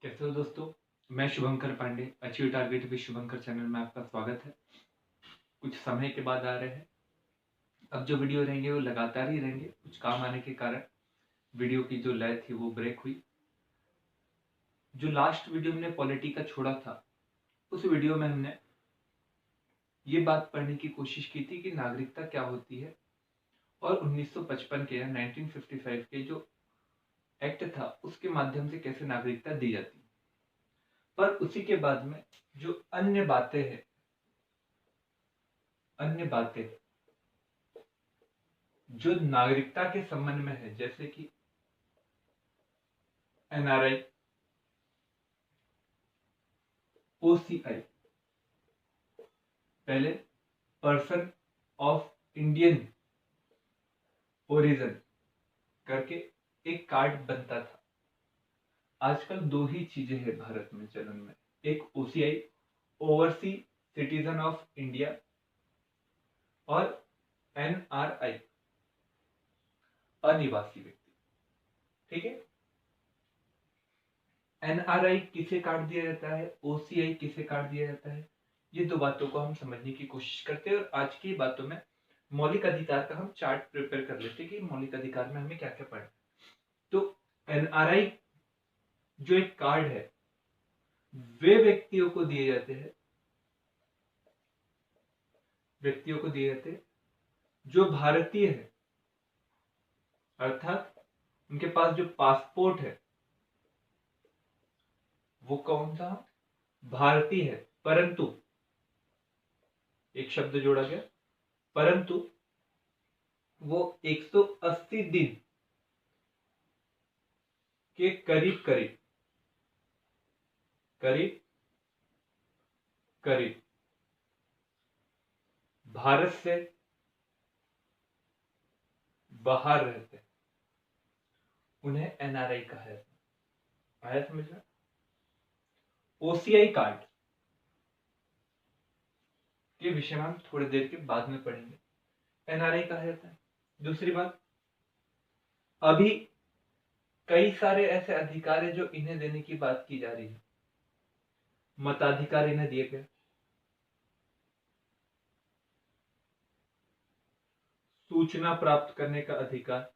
कैसे हो दोस्तों। मैं Shubhankar Pandey, achieve target with Shubhankar channel में आपका स्वागत है। कुछ समय के बाद आ रहे हैं। अब जो वीडियो रहेंगे वो लगातार ही रहेंगे। कुछ काम आने के कारण वीडियो की जो लय थी वो ब्रेक हुई। जो लास्ट वीडियो हमने पॉलिटी का छोड़ा था, उस वीडियो में हमने ये बात पढ़ने की कोशिश की थी कि नागरिकता क्या होती है और 1955 के या 1955 के जो एक्ट था उसके माध्यम से कैसे नागरिकता दी जाती है। पर उसी के बाद में जो अन्य बातें जो नागरिकता के संबंध में है, जैसे कि एनआरआई, ओसीआई, पहले पर्सन ऑफ इंडियन ओरिजिन करके एक कार्ड बनता था। आजकल दो ही चीजें हैं भारत में चलन में, एक OCI, oversee citizen of India, और एनआरआई, अनिवासी व्यक्ति। ठीक है। एनआरआई किसे कार्ड दिया जाता है, ओसीआई किसे कार्ड दिया जाता है, ये दो बातों को हम समझने की कोशिश करते हैं। और आज की बातों में मौलिक अधिकार का हम चार्ट प्रिपेयर कर लेते हैं कि मौलिक अधिकार में हमें क्या क्या पढ़ना है। तो एनआरआई जो एक कार्ड है, वे व्यक्तियों को दिए जाते हैं जो भारतीय है, अर्थात उनके पास जो पासपोर्ट है वो कौन सा, भारतीय है, परंतु एक शब्द जोड़ा गया, परंतु वो 180 दिन के करीब भारत से बाहर रहते हैं, उन्हें एनआरआई कहा जाता है। आया समझ में। ओसीआई कार्ड के विषय में हम थोड़ी देर के बाद में पढ़ेंगे। एनआरआई कहा जाता है। दूसरी बात, अभी कई सारे ऐसे अधिकार है जो इन्हें देने की बात की जा रही है। मताधिकार इन्हें दिए गए, सूचना प्राप्त करने का अधिकार।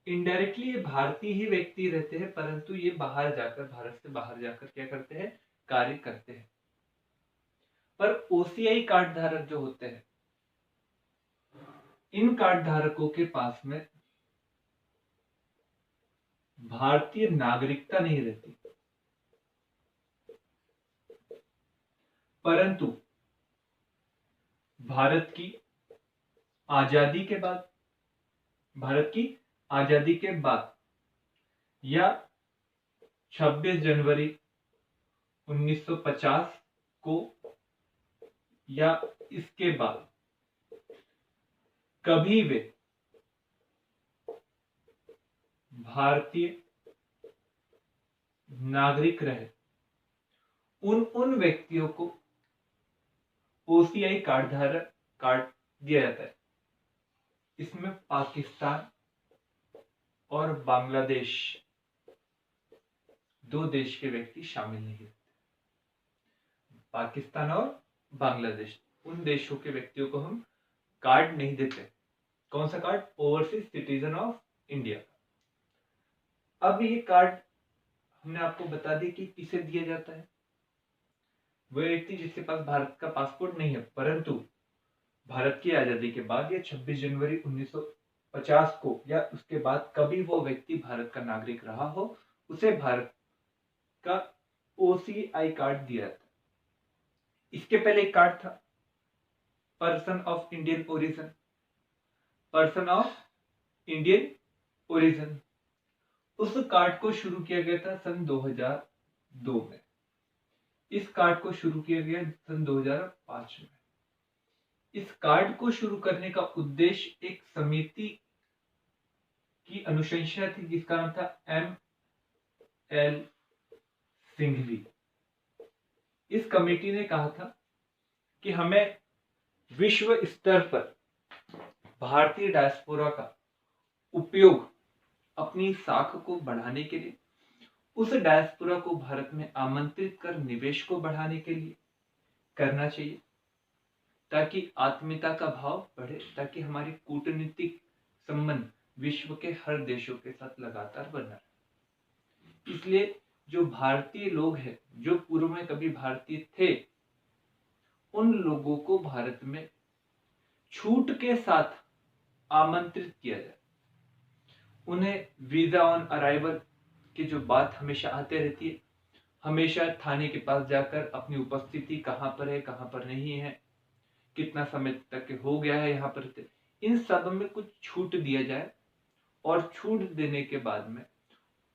इनडायरेक्टली ये भारतीय ही व्यक्ति रहते हैं, परंतु ये भारत से बाहर जाकर क्या करते हैं, कार्य करते हैं। पर ओसीआई कार्ड धारक जो होते हैं, इन कार्ड धारकों के पास में भारतीय नागरिकता नहीं रहती, परंतु भारत की आजादी के बाद या 26 जनवरी 1950 को या इसके बाद कभी वे भारतीय नागरिक रहे, उन व्यक्तियों को ओसीआई कार्ड दिया जाता है। इसमें पाकिस्तान और बांग्लादेश दो देश के व्यक्ति शामिल नहीं होते। पाकिस्तान और बांग्लादेश, उन देशों के व्यक्तियों को हम कार्ड नहीं देते। कौन सा card, overseas citizen of India. अब ये कार्ड हमने आपको बता दी कि किसे दिया जाता है, वह व्यक्ति जिसके पास भारत का पासपोर्ट नहीं है, परंतु भारत की आजादी के बाद या 26 जनवरी 1950 को या उसके बाद कभी वो व्यक्ति भारत का नागरिक रहा हो, उसे भारत का ओसीआई कार्ड दिया जाता है। इसके पहले एक कार्ड था, पर्सन ऑफ इंडियन ओरिजिन। उस कार्ड को शुरू किया गया था सन 2002 में। इस कार्ड को शुरू किया गया सन 2005 में। इस कार्ड को शुरू करने का उद्देश्य एक समिति की अनुशंसा थी जिसका नाम था एम.एल. सिंघवी। इस कमेटी ने कहा था कि हमें विश्व स्तर पर भारतीय डायस्पोरा का उपयोग अपनी साख को बढ़ाने के लिए उस डायस्पोरा को भारत में आमंत्रित कर निवेश को बढ़ाने के लिए करना चाहिए, ताकि आत्मीयता का भाव बढ़े, ताकि हमारी कूटनीतिक संबंध विश्व के हर देशों के साथ लगातार बना रहे। इसलिए जो भारतीय लोग हैं, जो पूर्व में कभी भारतीय थे, उन लोगों को भारत में छूट के साथ आमंत्रित किया जाए। उन्हें वीजा ऑन अराइवल की जो बात हमेशा आते रहती है, हमेशा थाने के पास जाकर अपनी उपस्थिति कहाँ पर है, कहाँ पर नहीं है, कितना समय तक हो गया है यहाँ पर, इन सब में कुछ छूट दिया जाए और छूट देने के बाद में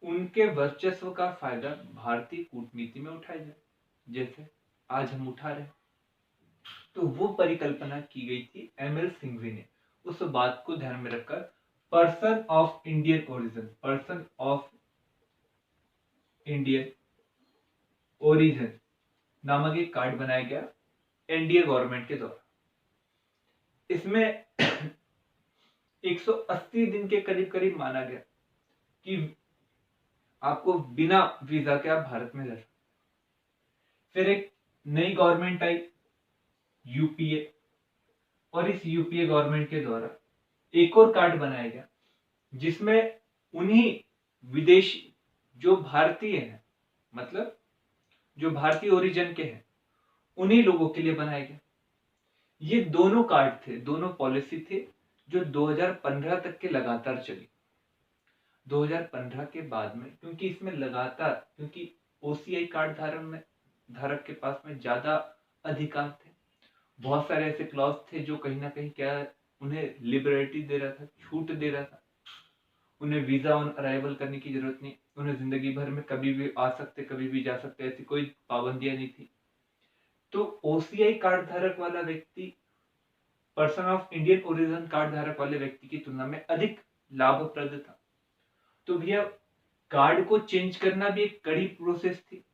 उनके वर्चस्व का फायदा भारतीय कूटनीति में उठाया जाए, जैसे आज हम उठा रहे हैं। तो वो परिकल्पना की गई थी एमएल सिंघवी ने। उस बात को ध्यान में रखकर person of Indian origin, person of Indian origin नामक एक कार्ड बनाया गया एनडीए गवर्नमेंट के द्वारा। इसमें 180 दिन के करीब करीब माना गया कि आपको बिना वीजा के आप भारत में रह सकते। फिर एक नई गवर्नमेंट आई, यूपीए, और इस यूपीए गवर्नमेंट के द्वारा एक और कार्ड बनाया गया, जिसमें उन्हीं विदेशी जो भारतीय हैं, मतलब जो भारतीय ओरिजिन के हैं, उन्हीं लोगों के लिए बनाया गया। ये दोनों कार्ड थे, दोनों पॉलिसी थे, जो 2015 तक के लगातार चली। 2015 के बाद में, क्योंकि इसमें लगातार, क्योंकि ओसीआई कार्ड धारक के पास में ज्यादा अधिकार थे, बहुत सारे ऐसे क्लॉज थे जो कहीं ना कहीं क्या उन्हें लिबर्टी दे रहा था, छूट दे रहा था। उन्हें वीजा ऑन अराइवल करने की जरूरत नहीं, उन्हें जिंदगी भर में कभी भी आ सकते, कभी भी जा सकते, ऐसी कोई पाबंदियां नहीं थी। तो ओसीआई कार्ड धारक वाला व्यक्ति person of Indian origin card धारक वाले व्यक्ति की तुलना में अधिक लाभप्रद था। तो भैया कार्ड को चेंज करना भी एक कड़ी प्रोसेस थी।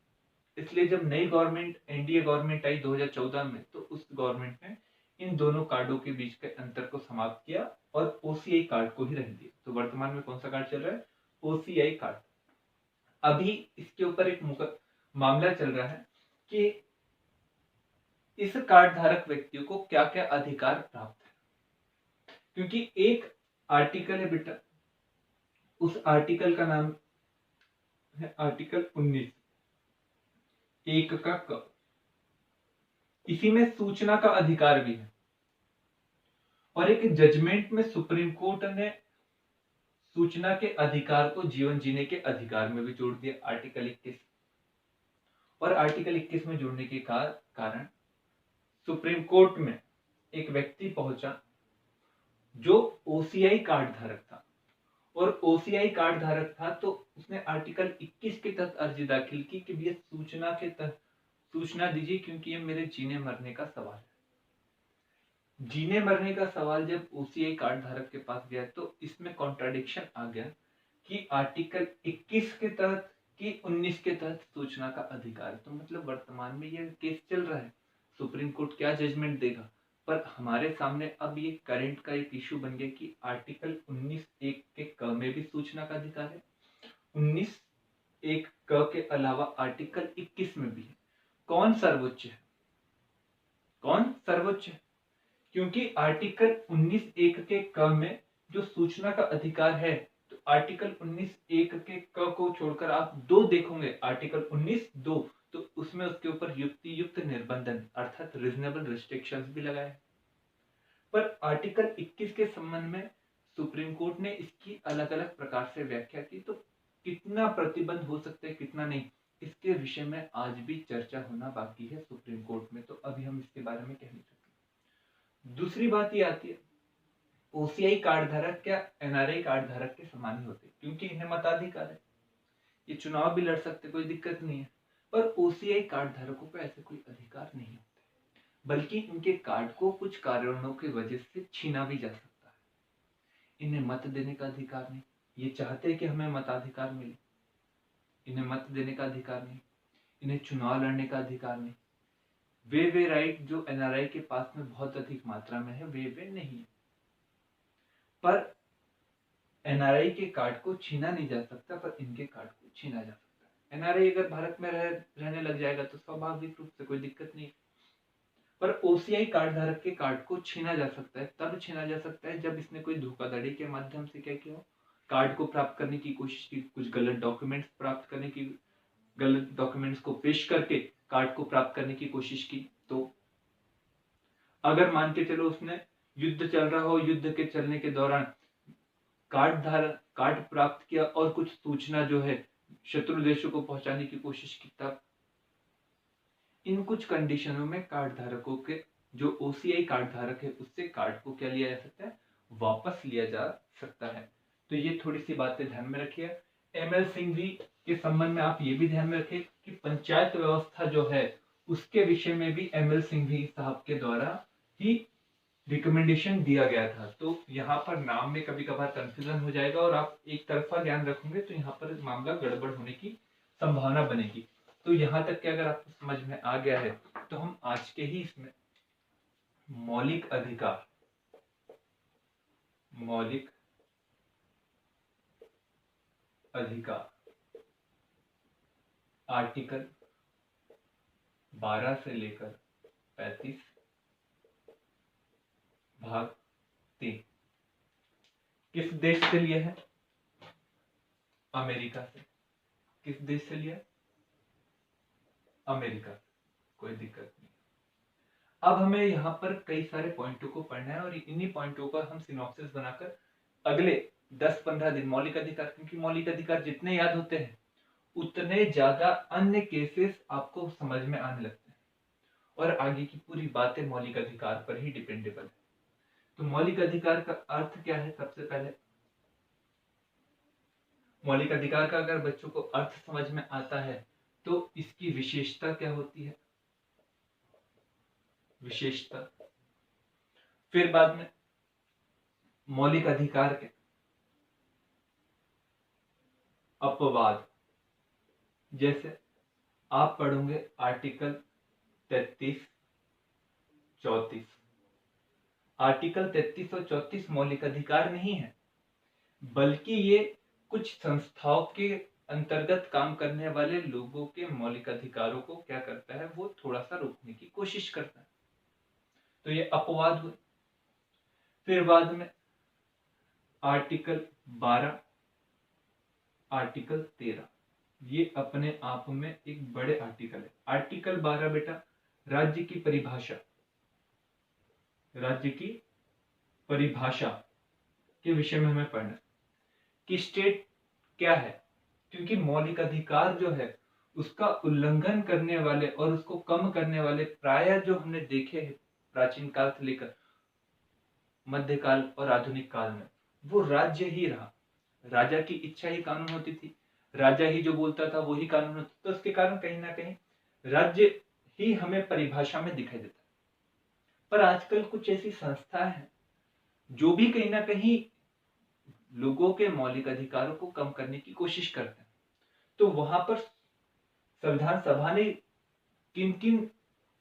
इसलिए जब नई गवर्नमेंट एनडीए गवर्नमेंट आई 2014 में, तो उस गवर्नमेंट ने इन दोनों कार्डों के बीच के अंतर को समाप्त किया और ओसीआई कार्ड को ही रख दिया। तो वर्तमान में कौन सा कार्ड चल रहा है? OCI card. अभी इसके ऊपर एक मामला चल रहा है कि इस कार्ड धारक व्यक्तियों को क्या क्या अधिकार प्राप्त है, क्योंकि एक आर्टिकल है बेटा, उस आर्टिकल का नाम है आर्टिकल 19 एक का क। इसी में सूचना का अधिकार भी है, और एक जजमेंट में सुप्रीम कोर्ट ने सूचना के अधिकार को जीवन जीने के अधिकार में भी जोड़ दिया, आर्टिकल 21। और आर्टिकल 21 में जोड़ने के कारण सुप्रीम कोर्ट में एक व्यक्ति पहुंचा जो ओसीआई कार्ड धारक था, और ओसीआई कार्ड धारक था, तो उसने आर्टिकल 21 के तहत अर्जी दाखिल की कि भैया सूचना के तहत सूचना दीजिए, क्योंकि ये मेरे जीने मरने का सवाल है। जीने मरने का सवाल जब ओसीआई कार्ड धारक के पास गया, तो इसमें कॉन्ट्राडिक्शन आ गया कि आर्टिकल 21 के तहत कि 19 के तहत सूचना का अधिकार। तो मतलब वर्तमान में ये केस चल रहा है, सुप्रीम कोर्ट क्या जजमेंट देगा, पर हमारे सामने अब ये करंट का एक इशू बन गया कि आर्टिकल 19(1) के क में भी सूचना का अधिकार है, 19(1) क के अलावा आर्टिकल 21 में भी है। कौन सर्वोच्च है? कौन सर्वोच्च है? क्योंकि आर्टिकल 19(1) के क में जो सूचना का अधिकार है, तो आर्टिकल 19(1) के क को छोड़कर आप दो देखोगे, आर्टिकल 19(2), तो उसमें उसके ऊपर युक्तियुक्त निर्बंधन अर्थात रीजनेबल रिस्ट्रिक्शंस भी लगाए। पर आर्टिकल 21 के संबंध में सुप्रीम कोर्ट ने इसकी अलग अलग प्रकार से व्याख्या की, तो कितना प्रतिबंध हो सकता है, कितना नहीं, इसके विषय में आज भी चर्चा होना बाकी है सुप्रीम कोर्ट में, तो अभी हम इसके बारे में कह नहीं सकते। दूसरी बात ये आती है, ओसीआई कार्ड धारक क्या एनआरआई कार्ड धारक के समान ही होते, क्योंकि इन्हें मताधिकार है, ये चुनाव भी लड़ सकते, कोई दिक्कत नहीं है। पर ओसीआई कार्ड धारकों को ऐसे कोई अधिकार नहीं होते, बल्कि इनके कार्ड को कुछ कारणों की वजह से छीना भी जा सकता है। इन्हें मत देने का अधिकार नहीं, ये चाहते हैं कि हमें मताधिकार मिले, इन्हें मत देने का अधिकार नहीं, इन्हें चुनाव लड़ने का अधिकार नहीं। वे राइट जो एनआरआई के पास में बहुत अधिक मात्रा में है, वे नहीं है। पर एनआरआई के कार्ड को छीना नहीं जा सकता, पर इनके कार्ड को छीना जा सकता है। एनआरआई अगर भारत में रहने लग जाएगा तो स्वाभाविक रूप से कोई दिक्कत नहीं। पर ओसीआई कार्ड धारक के कार्ड को छीना जा सकता है, तब छीना जा सकता है जब इसने कोई धोखाधड़ी के माध्यम से क्या किया हो, कार्ड को प्राप्त करने की कोशिश की, कुछ गलत डॉक्यूमेंट्स प्राप्त करने की, गलत डॉक्यूमेंट्स को पेश करके कार्ड को प्राप्त करने की कोशिश की। तो अगर मान के चलो उसने युद्ध चल रहा हो, युद्ध के चलने के दौरान कार्ड प्राप्त किया और कुछ सूचना जो है शत्रु देशों को पहुंचाने की कोशिश की, तब इन कुछ कंडीशनों में कार्ड धारकों के, जो ओसीआई कार्ड धारक है, उससे कार्ड को क्या लिया जा सकता है, वापस लिया जा सकता है। तो ये थोड़ी सी बातें ध्यान में रखिए। एमएल सिंघवी के संबंध में आप ये भी ध्यान में रखिए कि पंचायत व्यवस्था जो है उसके विषय में भी एमएल सिंघवी साहब के द्वारा ही रिकमेंडेशन दिया गया था। तो यहाँ पर नाम में कभी कभार कंफ्यूजन हो जाएगा और आप एक तरफा ज्ञान रखोगे तो यहाँ पर मामला गड़बड़ होने की संभावना बनेगी। तो यहाँ तक कि अगर आपको समझ में आ गया है तो हम आज के ही इसमें मौलिक अधिकार आर्टिकल 12 से लेकर 35 भाग 3 किस देश से लिया है, अमेरिका से। किस देश से लिया है, अमेरिका। कोई दिक्कत नहीं। अब हमें यहाँ पर कई सारे पॉइंटों को पढ़ना है और इन्हीं पॉइंटों का हम सिनॉप्सिस बनाकर अगले 10-15 दिन मौलिक अधिकार, क्योंकि मौलिक अधिकार जितने याद होते हैं उतने ज्यादा अन्य केसेस आपको समझ में आने लगते हैं और आगे की पूरी बातें मौलिक अधिकार पर ही डिपेंडेबल है। तो मौलिक अधिकार का अर्थ क्या है, सबसे पहले मौलिक अधिकार का अगर बच्चों को अर्थ समझ में आता है तो इसकी विशेषता क्या होती है, विशेषता। फिर बाद में मौलिक अधिकार के अपवाद, जैसे आप पढ़ोगे आर्टिकल 33-34। आर्टिकल 33 और 34 मौलिक अधिकार नहीं है, बल्कि ये कुछ संस्थाओं के अंतर्गत काम करने वाले लोगों के मौलिक अधिकारों को क्या करता है, वो थोड़ा सा रोकने की कोशिश करता है। तो ये अपवाद हुए। फिर बाद में आर्टिकल 12, आर्टिकल 13, ये अपने आप में एक बड़े आर्टिकल है। आर्टिकल 12 बेटा राज्य की परिभाषा, राज्य की परिभाषा के विषय में हमें पढ़ना है कि स्टेट क्या है, क्योंकि मौलिक अधिकार जो है उसका उल्लंघन करने वाले और उसको कम करने वाले प्रायः जो हमने देखे हैं प्राचीन काल से लेकर मध्यकाल और आधुनिक काल में, वो राज्य ही रहा। राजा की इच्छा ही कानून होती थी, राजा ही जो बोलता था वही कानून होता। तो उसके कारण कहीं ना कहीं राज्य ही हमें परिभाषा में दिखाई देता है। पर आजकल कुछ ऐसी संस्थाएं हैं जो भी कहीं ना कहीं लोगों के मौलिक अधिकारों को कम करने की कोशिश करते हैं। तो वहां पर संविधान सभा ने किन किन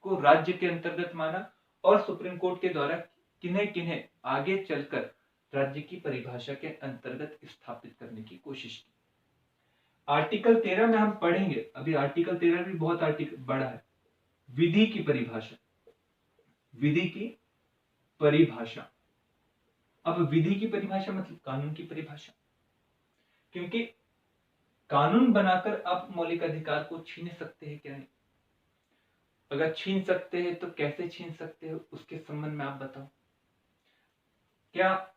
को राज्य के अंतर्गत माना और सुप्रीम कोर्ट के द्वारा किन्हें किन्हें आगे चलकर राज्य की परिभाषा के अंतर्गत स्थापित करने की कोशिश की। आर्टिकल 13 में हम पढ़ेंगे, अभी आर्टिकल 13 भी बहुत आर्टिकल बड़ा है। विधि की परिभाषा, विधि की परिभाषा। अब विधि की परिभाषा मतलब कानून की परिभाषा, क्योंकि कानून बनाकर आप मौलिक अधिकार को छीन सकते हैं क्या नहीं। अगर छीन सकते हैं तो कैसे छीन सकते हो, उसके संबंध में आप बताओ। क्या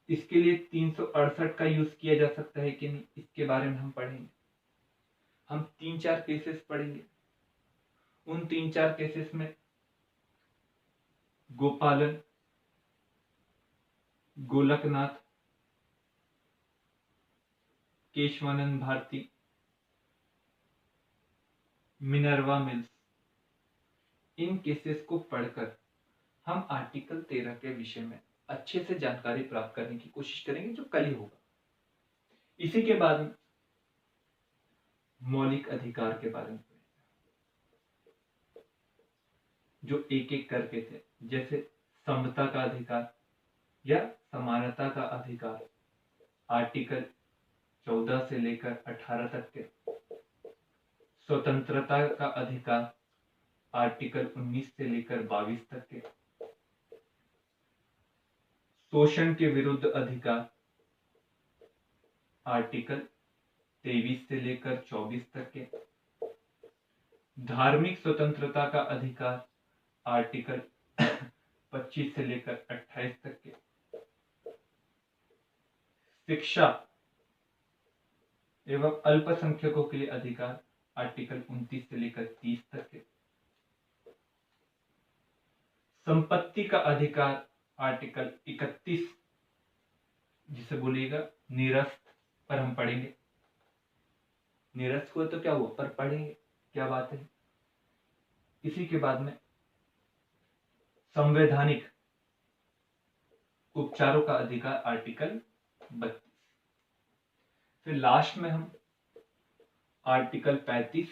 इसके लिए 368 का यूज किया जा सकता है कि नहीं, इसके बारे में हम पढ़ेंगे। हम 3-4 केसेस पढ़ेंगे। उन 3-4 केसेस में गोपालन, गोलकनाथ, केशवानंद भारती, मिनर्वा मिल्स, इन केसेस को पढ़कर हम आर्टिकल 13 के विषय में अच्छे से जानकारी प्राप्त करने की कोशिश करेंगे, जो कल ही होगा। इसी के बाद मौलिक अधिकार के बारे में जो एक एक करके थे, जैसे समता का अधिकार या समानता का अधिकार, आर्टिकल 14 से लेकर 18 तक के। स्वतंत्रता का अधिकार आर्टिकल 19 से लेकर 22 तक के। शोषण के विरुद्ध अधिकार आर्टिकल 23 से लेकर 24 तक के। धार्मिक स्वतंत्रता का अधिकार आर्टिकल 25 से लेकर 28 तक के। शिक्षा एवं अल्पसंख्यकों के लिए अधिकार आर्टिकल 29 से लेकर 30 तक के। संपत्ति का अधिकार आर्टिकल 31, जिसे बोलिएगा निरस्त, पर हम पढ़ेंगे। निरस्त हुआ तो क्या हुआ, पर पढ़ेंगे, क्या बात है। इसी के बाद में संवैधानिक उपचारों का अधिकार आर्टिकल 32। फिर लास्ट में हम आर्टिकल 35,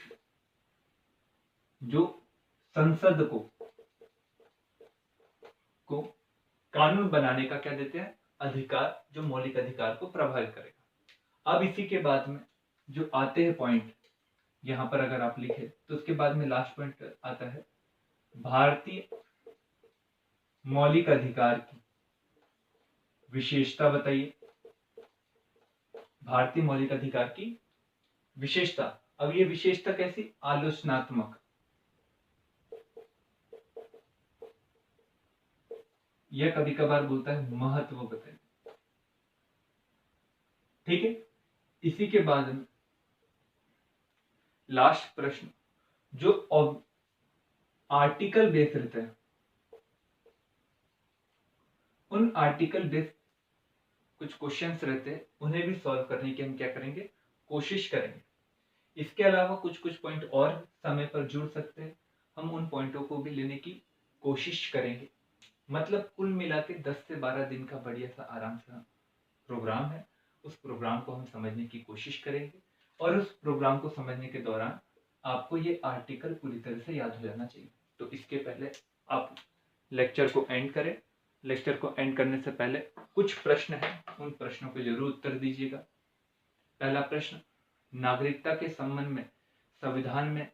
जो संसद को कानून बनाने का क्या देते हैं, अधिकार, जो मौलिक अधिकार को प्रभावित करेगा। अब इसी के बाद में जो आते हैं पॉइंट, यहां पर अगर आप लिखे तो उसके बाद में लास्ट पॉइंट आता है भारतीय मौलिक अधिकार की विशेषता बताइए। भारतीय मौलिक अधिकार की विशेषता। अब ये विशेषता कैसी, आलोचनात्मक। यह कभी कभार बोलता है महत्व बताइए। ठीक है। इसी के बाद में लास्ट प्रश्न, जो आर्टिकल बेस रहते हैं, उन आर्टिकल बेस कुछ क्वेश्चंस रहते हैं, उन्हें भी सॉल्व करने की हम क्या करेंगे, कोशिश करेंगे। इसके अलावा कुछ कुछ पॉइंट और समय पर जुड़ सकते हैं, हम उन पॉइंटों को भी लेने की कोशिश करेंगे। मतलब कुल मिला के 10 से 12 दिन का बढ़िया सा आराम सा प्रोग्राम है। उस प्रोग्राम को हम समझने की कोशिश करेंगे, और उस प्रोग्राम को समझने के दौरान आपको ये आर्टिकल पूरी तरह से याद हो जाना चाहिए। तो इसके पहले आप लेक्चर को एंड करें। लेक्चर को एंड करने से पहले कुछ प्रश्न हैं, उन प्रश्नों को जरूर उत्तर दीजिएगा। पहला प्रश्न, नागरिकता के संबंध में संविधान में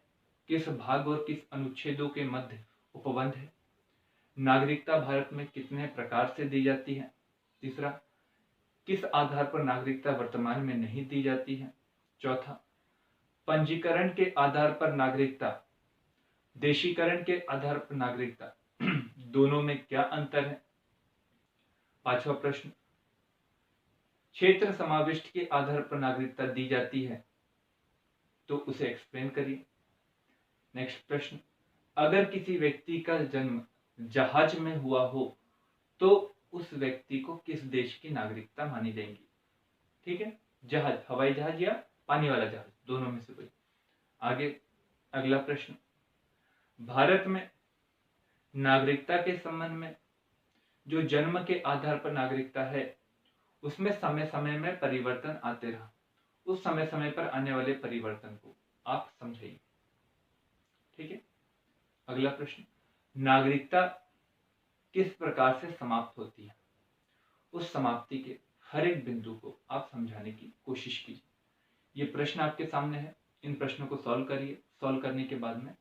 किस भाग और किस अनुच्छेदों के मध्य उपबंध है? नागरिकता भारत में कितने प्रकार से दी जाती है? तीसरा, किस आधार पर नागरिकता वर्तमान में नहीं दी जाती है? चौथा, पंजीकरण के आधार पर नागरिकता, देशीकरण के आधार पर नागरिकता, दोनों में क्या अंतर है? पांचवा प्रश्न, क्षेत्र समाविष्ट के आधार पर नागरिकता दी जाती है तो उसे एक्सप्लेन करिए। नेक्स्ट प्रश्न, अगर किसी व्यक्ति का जन्म जहाज में हुआ हो तो उस व्यक्ति को किस देश की नागरिकता मानी जाएगी? ठीक है, जहाज, हवाई जहाज या पानी वाला जहाज, दोनों में से कोई। आगे अगला प्रश्न, भारत में नागरिकता के संबंध में जो जन्म के आधार पर नागरिकता है, उसमें समय समय में परिवर्तन आते रहा। उस समय समय पर आने वाले परिवर्तन को आप समझिए। ठीक है। अगला प्रश्न, नागरिकता किस प्रकार से समाप्त होती है? उस समाप्ति के हर एक बिंदु को आप समझाने की कोशिश कीजिए। ये प्रश्न आपके सामने है, इन प्रश्नों को सॉल्व करिए। सॉल्व करने के बाद में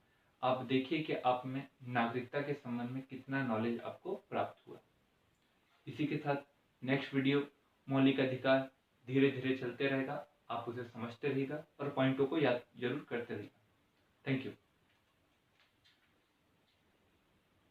आप देखिए कि आप में नागरिकता के संबंध में कितना नॉलेज आपको प्राप्त हुआ। इसी के साथ नेक्स्ट वीडियो मौलिक अधिकार धीरे धीरे चलते रहेगा। आप उसे समझते रहिएगा और पॉइंटों को याद जरूर करते रहिएगा। Thank you.